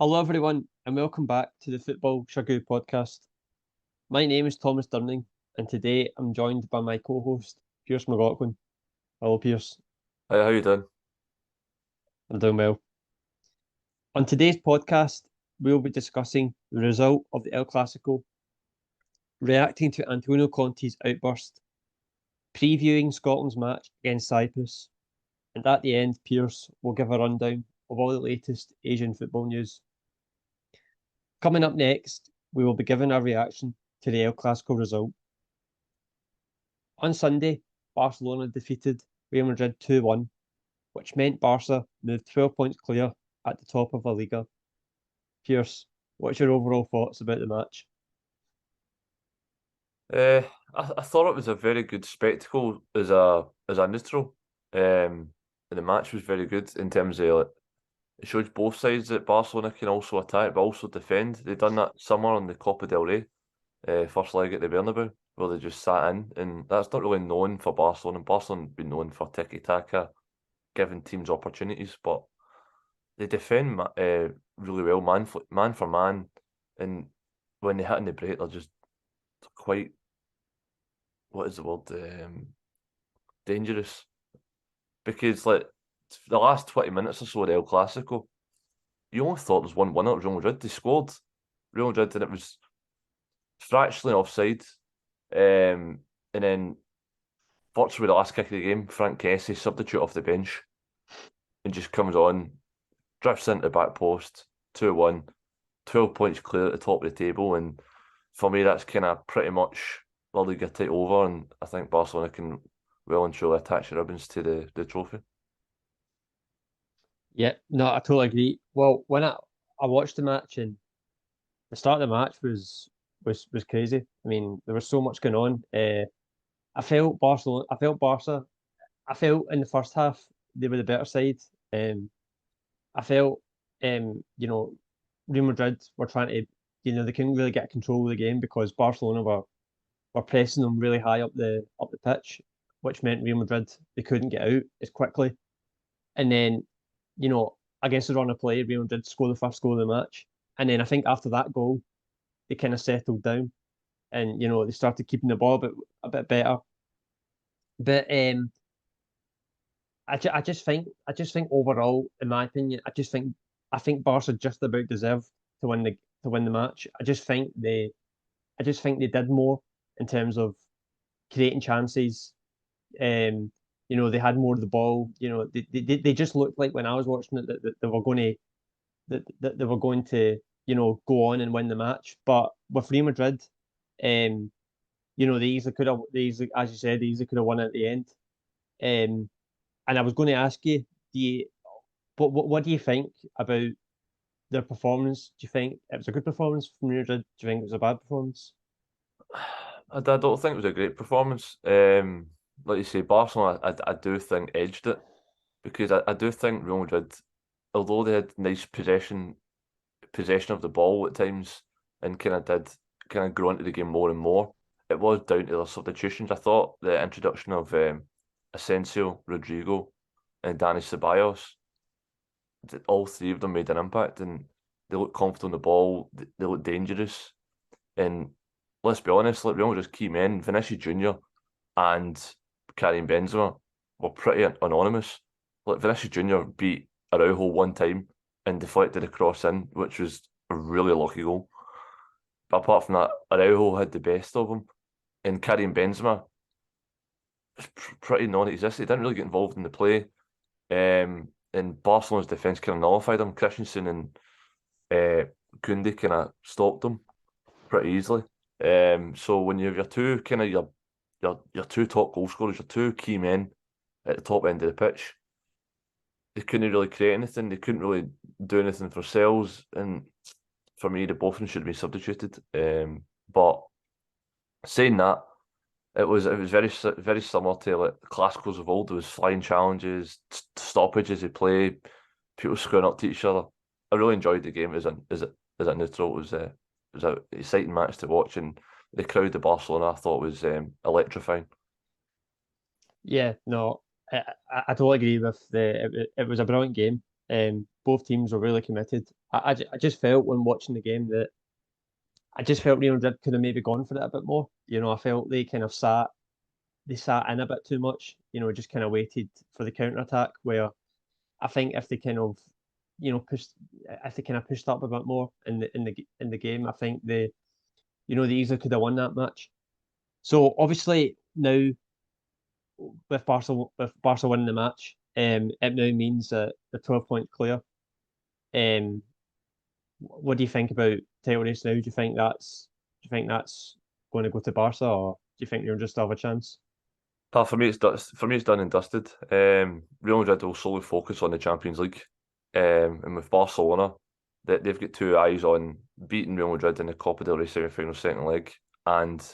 Hello, everyone, and welcome back to the Football Chuggu Podcast. My name is Thomas Durning, and today I'm joined by my co-host, Pearse McLaughlin. Hello, Pearse. Hey, how you doing? I'm doing well. On today's podcast, we'll be discussing the result of the El Clasico, reacting to Antonio Conte's outburst, previewing Scotland's match against Cyprus, and at the end, Pearse will give a rundown of all the latest Asian football news. Coming up next, we will be giving our reaction to the El Clasico result. On Sunday, Barcelona defeated Real Madrid 2-1, which meant Barca moved 12 points clear at the top of La Liga. Pearse, what's your overall thoughts about the match? I thought it was a very good spectacle as a neutral. And the match was very good in terms of it shows both sides that Barcelona can also attack but also defend. They've done that somewhere on the Copa del Rey, first leg at the Bernabeu, where they just sat in, and that's not really known for Barcelona. Barcelona have been known for tiki-taka, giving teams opportunities, but they defend really well, man for man, and when they hit in the break, they're just quite, what is the word, dangerous. Because like the last 20 minutes or so of the El Clasico, you only thought there was one winner, it was Real Madrid. They scored Real Madrid and it was fractionally offside. And then virtually the last kick of the game, Frank Kessie, substitute off the bench, and just comes on, drifts into the back post, 2-1, 12 points clear at the top of the table. And for me, that's kind of pretty much La Liga take over, and I think Barcelona can well and truly attach the ribbons to the trophy. Yeah, no, I totally agree. Well, when I watched the match, and the start of the match was crazy. I mean, there was so much going on. I felt Barcelona, I felt Barca, I felt in the first half they were the better side. I felt, Real Madrid were trying to, they couldn't really get control of the game because Barcelona were pressing them really high up the pitch, which meant Real Madrid they couldn't get out as quickly. And then, against the run of play, Real Madrid score the first goal of the match, and then I think after that goal, they kind of settled down, and they started keeping the ball a bit better. But I just think overall, in my opinion, I think Barca just about deserved to win the match. I just think they did more in terms of creating chances. They had more of the ball. They just looked like when I was watching it that they were going to that they were going to go on and win the match. But with Real Madrid, they easily could have as you said, they easily could have won at the end. And I was going to ask you, what do you think about their performance? Do you think it was a good performance from Real Madrid? Do you think it was a bad performance? I don't think it was a great performance. Like you say, Barcelona, I do think edged it, because I do think Real Madrid, although they had nice possession of the ball at times and kind of grow into the game more and more, it was down to their substitutions. I thought the introduction of Asensio, Rodrigo, and Dani Ceballos, all three of them made an impact, and they looked confident on the ball. They looked dangerous, and let's be honest, like Real Madrid's key men, Vinicius Junior and Karim Benzema, were pretty anonymous. Like Vinicius Junior beat Araujo one time and deflected a cross in, which was a really lucky goal. But apart from that, Araujo had the best of them, and Karim Benzema was pretty non-existent. He didn't really get involved in the play. And Barcelona's defence kind of nullified him. Christensen and Koundé kind of stopped him pretty easily. So when you have your two kind of your two top goal scorers, your two key men at the top end of the pitch, they couldn't really create anything. They couldn't really do anything for themselves. And for me, the both of them should be substituted. But saying that, it was very similar to like the Clasicos of old. There was flying challenges, stoppages of play, people squaring up to each other. I really enjoyed the game as a neutral. It was an exciting match to watch, and the crowd of Barcelona I thought was electrifying. Yeah, no, I totally agree with it was a brilliant game. Both teams were really committed, I just felt when watching the game that I just felt Real Madrid could have maybe gone for it a bit more. I felt they sat in a bit too much. Just kind of waited for the counter attack. Where I think if they kind of pushed if they kind of pushed up a bit more in the game, I think they easily could have won that match. So obviously now with Barca winning the match, it now means that they're 12 points clear. Um, what do you think about title race now? Do you think that's going to go to Barca, or do you think they'll just have a chance? For me, it's done and dusted. Real Madrid will solely focus on the Champions League, and with Barcelona, they've got two eyes on beating Real Madrid in the Copa del Rey semi-final second leg and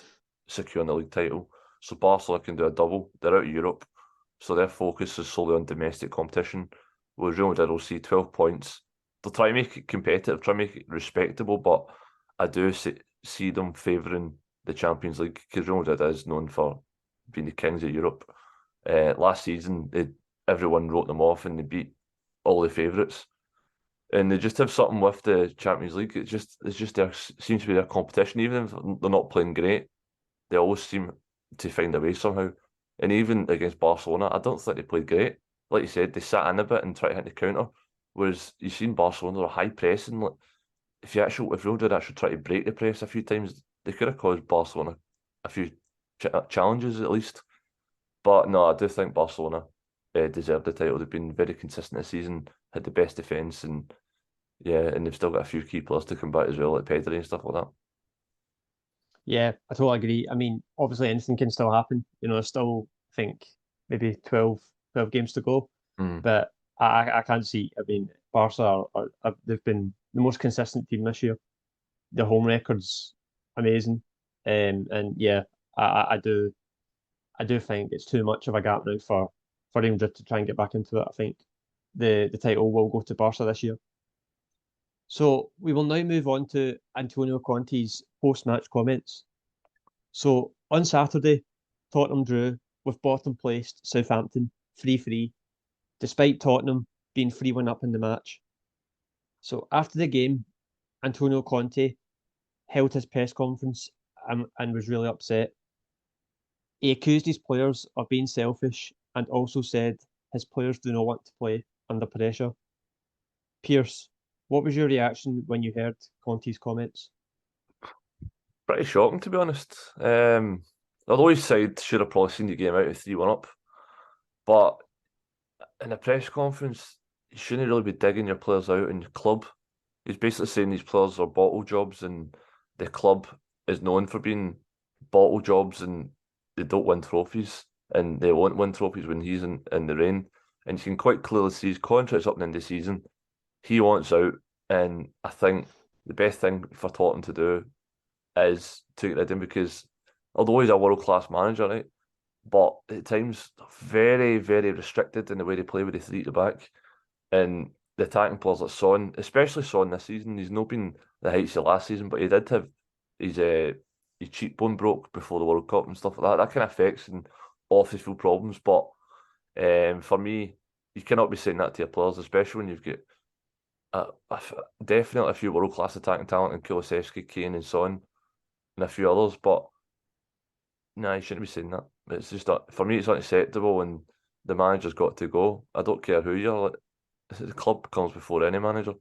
securing the league title. So Barcelona can do a double. They're out of Europe, so their focus is solely on domestic competition. Whereas Real Madrid will see 12 points. They'll try and make it competitive, try and make it respectable, but I do see them favouring the Champions League because Real Madrid is known for being the kings of Europe. Last season, everyone wrote them off and they beat all the favourites. And they just have something with the Champions League. There seems to be their competition. Even if they're not playing great, they always seem to find a way somehow. And even against Barcelona, I don't think they played great. Like you said, they sat in a bit and tried to hit the counter. Whereas you've seen Barcelona, they're high pressing. Like, if Real did actually try to break the press a few times, they could have caused Barcelona a few challenges at least. But no, I do think Barcelona deserved the title. They've been very consistent this season, had the best defence, and they've still got a few key players to come back as well, like Pedri and stuff like that. Yeah, I totally agree. I mean, obviously anything can still happen. I still think maybe 12 games to go, Mm. but I can't see. I mean, Barca they've been the most consistent team this year. Their home record's amazing, and yeah, I do think it's too much of a gap now for Real Madrid to try and get back into it. I think the title will go to Barca this year. So we will now move on to Antonio Conte's post-match comments. So on Saturday, Tottenham drew with bottom placed Southampton 3-3, despite Tottenham being 3-1 up in the match. So after the game, Antonio Conte held his press conference and was really upset. He accused his players of being selfish and also said his players do not want to play under pressure. Pearse, what was your reaction when you heard Conte's comments? Pretty shocking, to be honest. Although his side should have probably seen the game out of 3-1 up, but in a press conference, you shouldn't really be digging your players out in your club. He's basically saying these players are bottle jobs and the club is known for being bottle jobs and they don't win trophies and they won't win trophies when he's in the rain. And you can quite clearly see his contract's up in the end of the season. He wants out, and I think the best thing for Tottenham to do is to get rid of him because although he's a world-class manager, right, but at times very, very restricted in the way they play with the three at the back. And the attacking players like Son, especially Son this season, he's not been the heights of last season, but he did have his cheekbone broke before the World Cup and stuff like that. That kind of affects and off the field problems. But for me, you cannot be saying that to your players, especially when you've got definitely a few world class attacking talent in Kulusevski, Kane, and Son, and a few others. But no, you shouldn't be saying that. It's just for me, it's unacceptable, and the manager's got to go. I don't care who you're. Like, the club comes before any manager.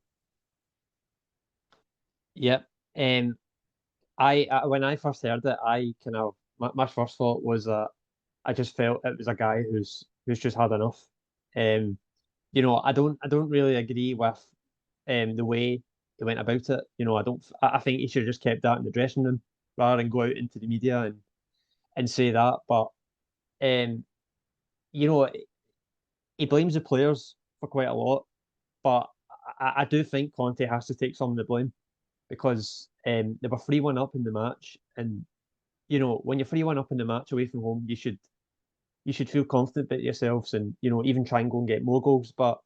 Yep. I when I first heard it, I kind of my first thought was that I just felt it was a guy who's just had enough. Um, I don't really agree with the way he went about it. I think he should have just kept that in the dressing room rather than go out into the media and say that. But um, you know, he blames the players for quite a lot, but I do think Conte has to take some of the blame because they were 3-1 up in the match, and when you're 3-1 up in the match away from home, you should feel confident about yourselves and even try and go and get more goals. But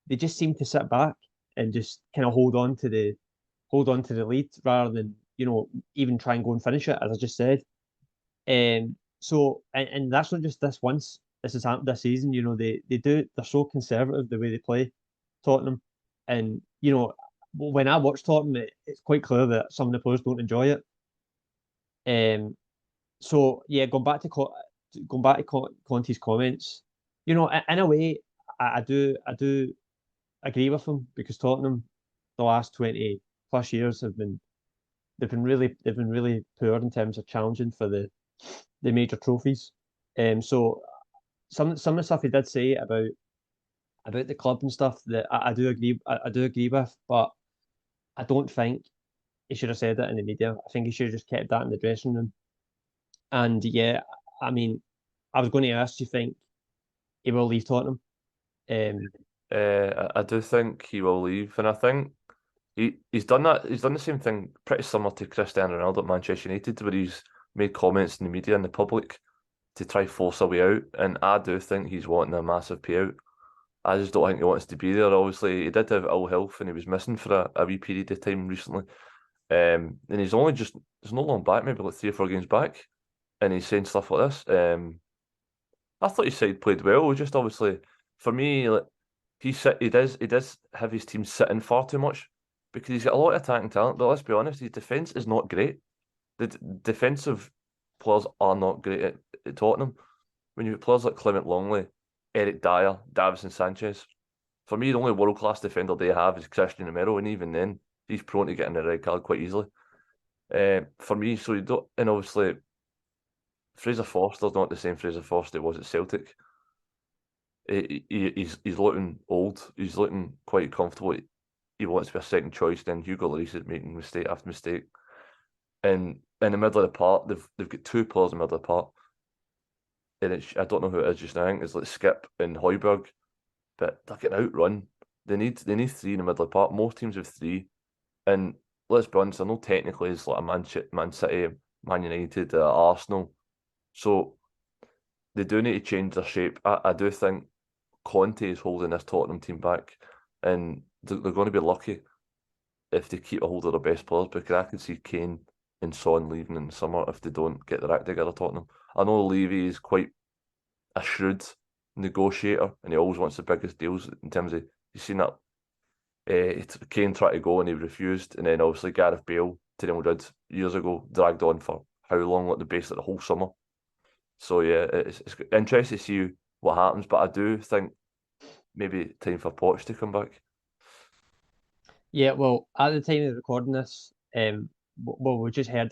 they just seem to sit back and just kind of hold on to the lead rather than even try and go and finish it, as I just said. And that's not just this once. This has happened this season. They're so conservative the way they play Tottenham, and when I watch Tottenham, it's quite clear that some of the players don't enjoy it. So yeah, going back to Conte's comments, in a way, I do agree with him because Tottenham, the last 20+ years they've been really poor in terms of challenging for the major trophies. So some of the stuff he did say about the club and stuff that I do agree with, but I don't think he should have said that in the media. I think he should have just kept that in the dressing room. And yeah, I mean, I was going to ask, do you think he will leave Tottenham? I do think he will leave, and I think he's done that. He's done the same thing, pretty similar to Cristiano Ronaldo at Manchester United, where he's made comments in the media and the public to try force a way out. And I do think he's wanting a massive payout. I just don't think he wants to be there. Obviously, he did have ill health and he was missing for a wee period of time recently. And he's not long back, maybe like 3 or 4 games back, and he's saying stuff like this. I thought his side played well. Just obviously, for me, like he does have his team sitting far too much because he's got a lot of attacking talent. But let's be honest, his defense is not great. The defensive players are not great at Tottenham. When you have players like Clement Longley, Eric Dyer, Davison Sanchez, for me, the only world class defender they have is Christian Romero, and even then, he's prone to getting a red card quite easily. For me, so you don't, and obviously, Fraser Forster's not the same Fraser Forster was at Celtic. He's looking old. He's looking quite comfortable. He wants to be a second choice. Then Hugo Lloris is making mistake after mistake. And in the middle of the park, they've got 2 players in the middle of the park. And I don't know who it is just now. I think it's like Skip and Højbjerg, but they're getting outrun. They need 3 in the middle of the park. Most teams have 3. And let's be honest, I know technically it's like a Man City, Man United, Arsenal. So they do need to change their shape. I do think Conte is holding this Tottenham team back, and they're going to be lucky if they keep a hold of their best players, because I can see Kane and Son leaving in the summer if they don't get their act together, Tottenham. I know Levy is quite a shrewd negotiator, and he always wants the biggest deals in terms of, you've seen that Kane tried to go and he refused, and then obviously Gareth Bale to Real Madrid years ago dragged on for how long, like basically the whole summer. So yeah, it's interesting to see what happens, but I do think maybe time for Poch to come back. Yeah, well, at the time of recording this, we just heard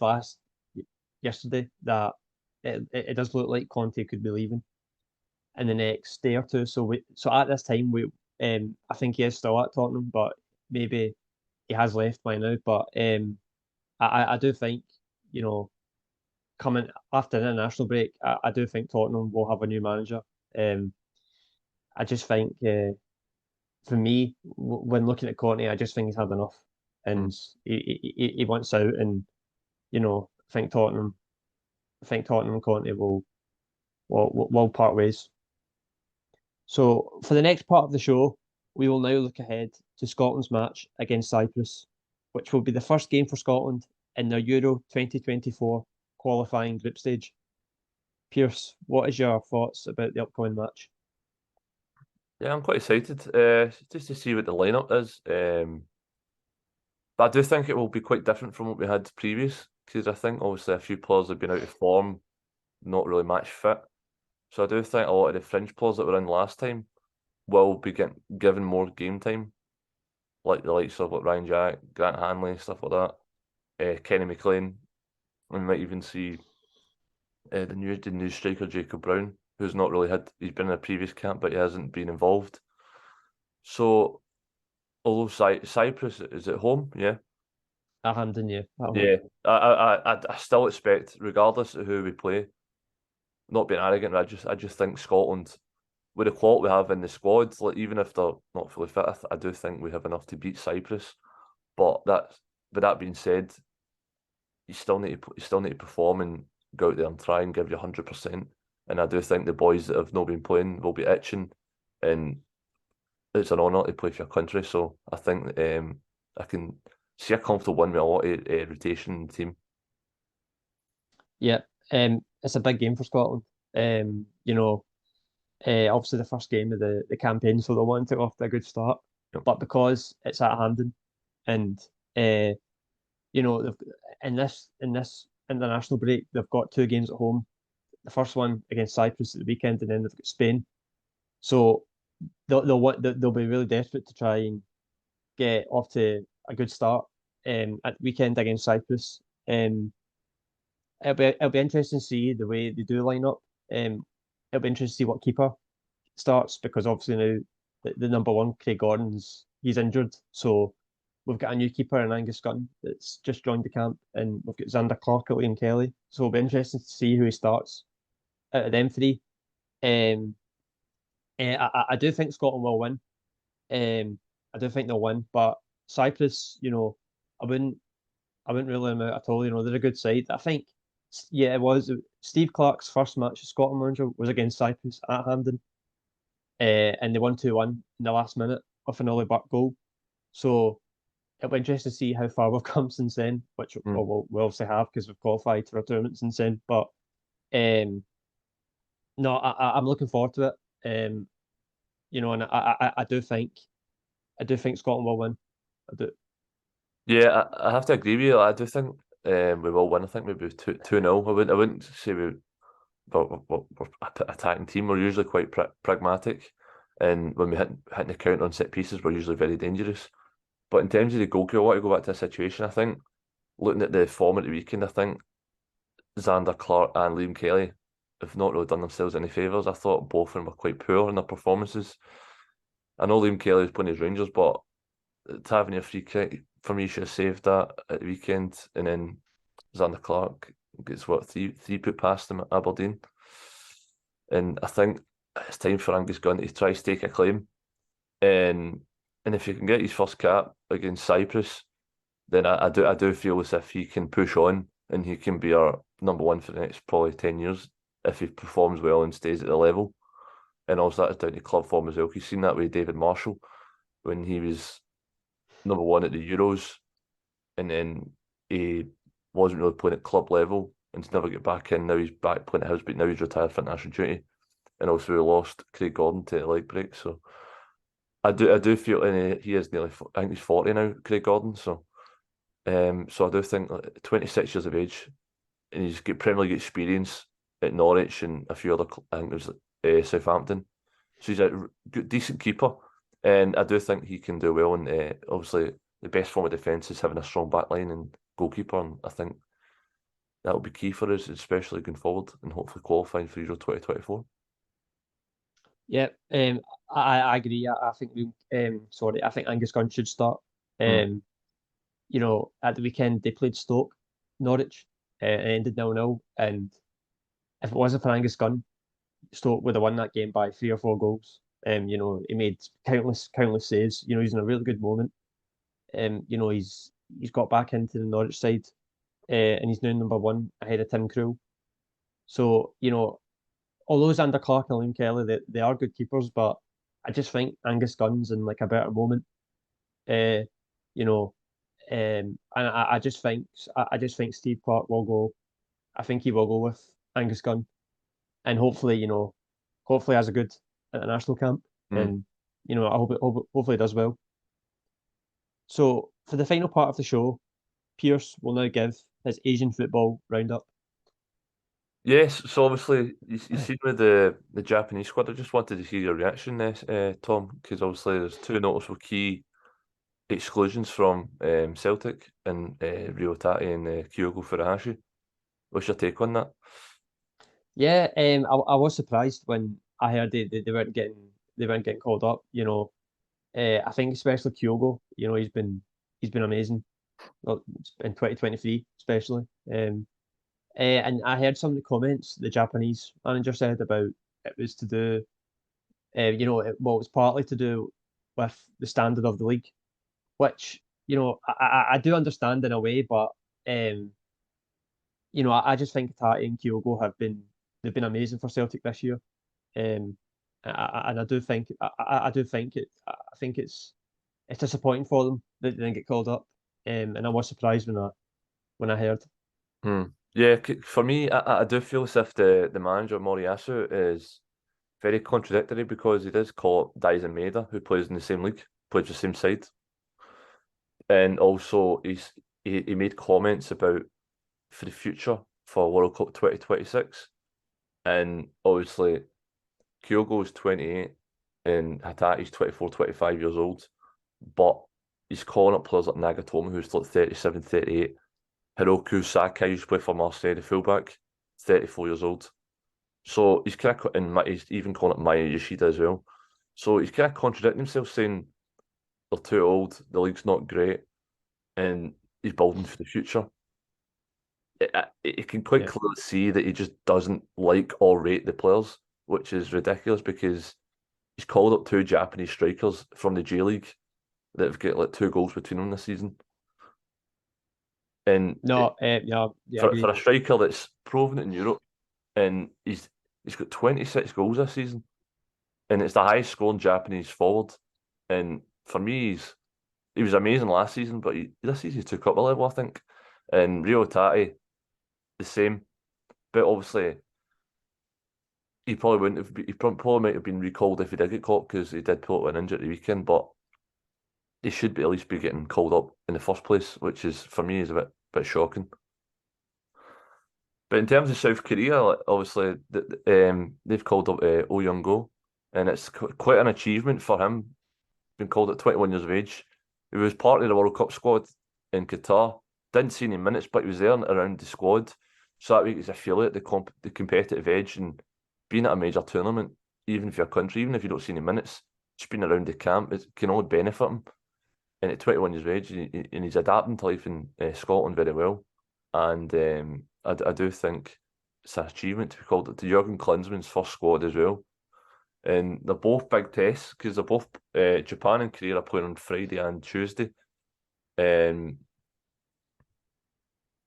yesterday that it does look like Conte could be leaving in the next day or two. So at this time I think he is still at Tottenham, but maybe he has left by now. But I do think, coming after the international break, I do think Tottenham will have a new manager. I just think, for me, when looking at Conte, I just think he's had enough, and he wants out. And I think Tottenham and Conte will part ways. So for the next part of the show, we will now look ahead to Scotland's match against Cyprus, which will be the first game for Scotland in their Euro 2024 qualifying group stage. Pearse, what is your thoughts about the upcoming match? Yeah, I'm quite excited just to see what the lineup is. But I do think it will be quite different from what we had previous, because I think obviously a few players have been out of form, not really match fit. So I do think a lot of the fringe players that were in last time will be given more game time, like the likes of Ryan Jack, Grant Hanley, stuff like that. Kenny McLean. We might even see the new striker Jacob Brown, who's not really he's been in a previous camp, but he hasn't been involved. So, although Cyprus is at home, yeah. At Hampden, yeah. Yeah, I still expect, regardless of who we play, not being arrogant, I just think Scotland, with the quality we have in the squad, like even if they're not fully fit, I do think we have enough to beat Cyprus. But that being said, you still need to perform and go out there and try and give you 100%. And I do think the boys that have not been playing will be itching, and it's an honour to play for your country. So I think I can see a comfortable win with a lot of rotation in the team. Yeah, it's a big game for Scotland. Obviously the first game of the campaign, so they want it off to a good start. Yep. But because it's at Hampden, and in this international break, they've got 2 games at home. The first one against Cyprus at the weekend, and then they've got Spain. So they'll be really desperate to try and get off to a good start at the weekend against Cyprus. It'll be interesting to see the way they do line up. It'll be interesting to see what keeper starts, because obviously now the number one, Craig Gordon's, he's injured. So we've got a new keeper in Angus Gunn that's just joined the camp, and we've got Xander Clark at Liam Kelly. So it'll be interesting to see who he starts out of them 3. I do think Scotland will win. I do think they'll win, but Cyprus, I wouldn't rule them out at all. They're a good side. I think, yeah, it was Steve Clarke's first match as Scotland manager was against Cyprus at Hampden, and they won 2-1 in the last minute of an Ollie Burke goal. So it'll be interesting to see how far we've come since then, which we obviously have, because we've qualified for a tournament since then. But no, I'm looking forward to it. And I do think Scotland will win. I do. Yeah, I have to agree with you. I do think we will win. I think maybe 2-0. I wouldn't say we're attacking team. We're usually quite pragmatic, and when we hit the counter on set pieces, we're usually very dangerous. But in terms of the goalkeeper, I want to go back to a situation. I think, looking at the form at the weekend, I think Xander Clark and Liam Kelly have not really done themselves any favours. I thought both of them were quite poor in their performances. I know Liam Kelly was playing his Rangers, but having a free kick, for me, should have saved that at the weekend. And then Xander Clark gets three put past him at Aberdeen. And I think it's time for Angus Gunn to try to stake a claim. And if he can get his first cap against Cyprus, then I do feel as if he can push on and he can be our number one for the next probably 10 years if he performs well and stays at the level. And also that is down to club form as well. You've seen that with David Marshall when he was number one at the Euros, and then he wasn't really playing at club level and to never get back in. Now he's back playing at Hillsborough. Now he's retired for national duty, and also we lost Craig Gordon to the leg break. So I do feel, and he is nearly, I think he's 40 now, Craig Gordon. So I do think 26 years of age, and he's got Premier League experience at Norwich and a few other. I think it was Southampton. So he's a good, decent keeper. And I do think he can do well. And obviously, the best form of defence is having a strong backline and goalkeeper. And I think that will be key for us, especially going forward and hopefully qualifying for Euro 2024. Yeah, I agree. I think I think Angus Gunn should start. At the weekend they played Stoke, Norwich, and ended 0-0. And if it wasn't for Angus Gunn, Stoke would have won that game by 3 or 4 goals. He made countless saves. He's in a really good moment. He's got back into the Norwich side, and he's now number 1 ahead of Tim Krul. So although Xander Clark and Liam Kelly, they are good keepers, but I just think Angus Gunn's in like a better moment. And I just think Steve Clarke will go. I think he will go with Angus Gunn, and hopefully has a good international camp, and I hopefully it does well. So for the final part of the show, Pearse will now give his Asian football roundup. Yes, so obviously you seen with the Japanese squad. I just wanted to hear your reaction, Tom, because obviously there's 2 noticeable key exclusions from Celtic and Rio Hatate and Kyogo Furuhashi. What's your take on that? Yeah, I was surprised when I heard they weren't getting called up. I think especially Kyogo. He's been amazing. Well, in 2023 especially. And I heard some of the comments the Japanese manager said about it was to do, it was partly to do with the standard of the league, which I do understand in a way, but I just think Hatate and Kyogo they've been amazing for Celtic this year, and I do think it's disappointing for them that they didn't get called up, and I was surprised when I heard. Yeah, for me, I do feel as if the manager Moriyasu is very contradictory, because he does call up Daisen Maeda, who plays in the same league, plays the same side. And also he made comments about for the future for World Cup 2026. And obviously Kyogo's 28 and Hatate's 24, 25 years old. But he's calling up players like Nagatomo, who's like 37, 38. Hiroku Sakai, who's played for Marseille, the fullback, 34 years old. So he's kind of, and he's even calling it Maya Yoshida as well. So he's kind of contradicting himself, saying they're too old, the league's not great, and he's building for the future. You can quite Yeah. clearly see that he just doesn't like or rate the players, which is ridiculous because he's called up two Japanese strikers from the J League that have got like 2 goals between them this season. And No, yeah, I for agree. a striker that's proven it in Europe, and he's got 26 goals this season, and it's the highest scoring Japanese forward. And for me, he was amazing last season, but this season he took up a level, I think. And Rio Hatate, the same, but obviously he probably wouldn't have. He probably might have been recalled if he did get caught because he did pull up an injury at the weekend. But he should be at least be getting called up in the first place, which is for me is a bit shocking. But in terms of South Korea, like, obviously they've called up Oh Hyuna-Gyu, and it's quite an achievement for him being called at 21 years of age. He was part of the World Cup squad in Qatar. Didn't see any minutes, but he was there around the squad. So that makes you feel it, the competitive edge and being at a major tournament, even for your country, even if you don't see any minutes, just being around the camp, it can only benefit him. And at 21 years of age, and he's adapting to life in Scotland very well. And I do think it's an achievement to be called it to Jurgen Klinsmann's first squad as well. And they're both big tests because they're both Japan and Korea are playing on Friday and Tuesday.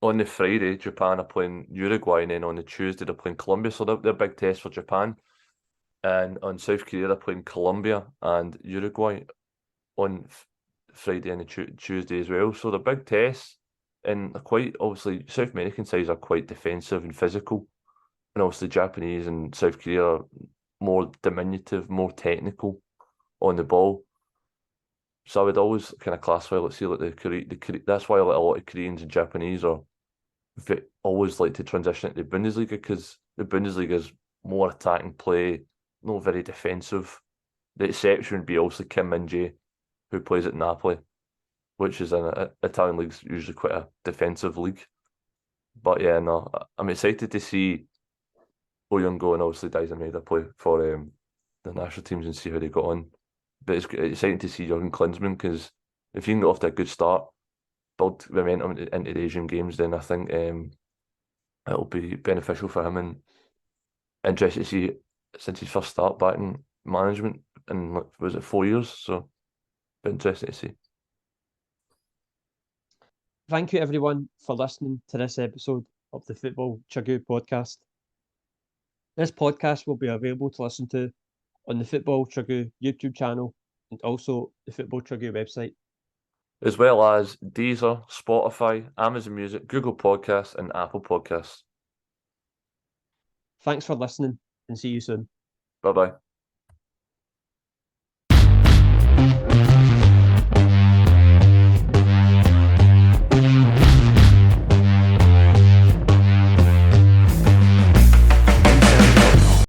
On the Friday, Japan are playing Uruguay, and then on the Tuesday they're playing Colombia. So they're big tests for Japan. And on South Korea they're playing Colombia and Uruguay on Friday and Tuesday as well. So they're big tests, and they're quite obviously South American sides are quite defensive and physical, and obviously Japanese and South Korea are more diminutive, more technical on the ball. So I would always kind of classify, let's see, like that's why like a lot of Koreans and Japanese are always like to transition into the Bundesliga because the Bundesliga is more attacking play, not very defensive. The exception would be also Kim Min-jae, who plays at Napoli, which is an Italian league's usually quite a defensive league. But yeah, no, I'm excited to see Oh Hyuna-Gyu and obviously Daisen Maeda play for the national teams and see how they got on. But it's exciting to see Jurgen Klinsmann because if you can get off to a good start, build momentum into the Asian Games, then I think it'll be beneficial for him and interested to see since his first start back in management in was it 4 years? So, be interesting to see. Thank you, everyone, for listening to this episode of the Football Chuggu Podcast. This podcast will be available to listen to on the Football Chuggu YouTube channel and also the Football Chuggu website, as well as Deezer, Spotify, Amazon Music, Google Podcasts, and Apple Podcasts. Thanks for listening and see you soon. Bye bye.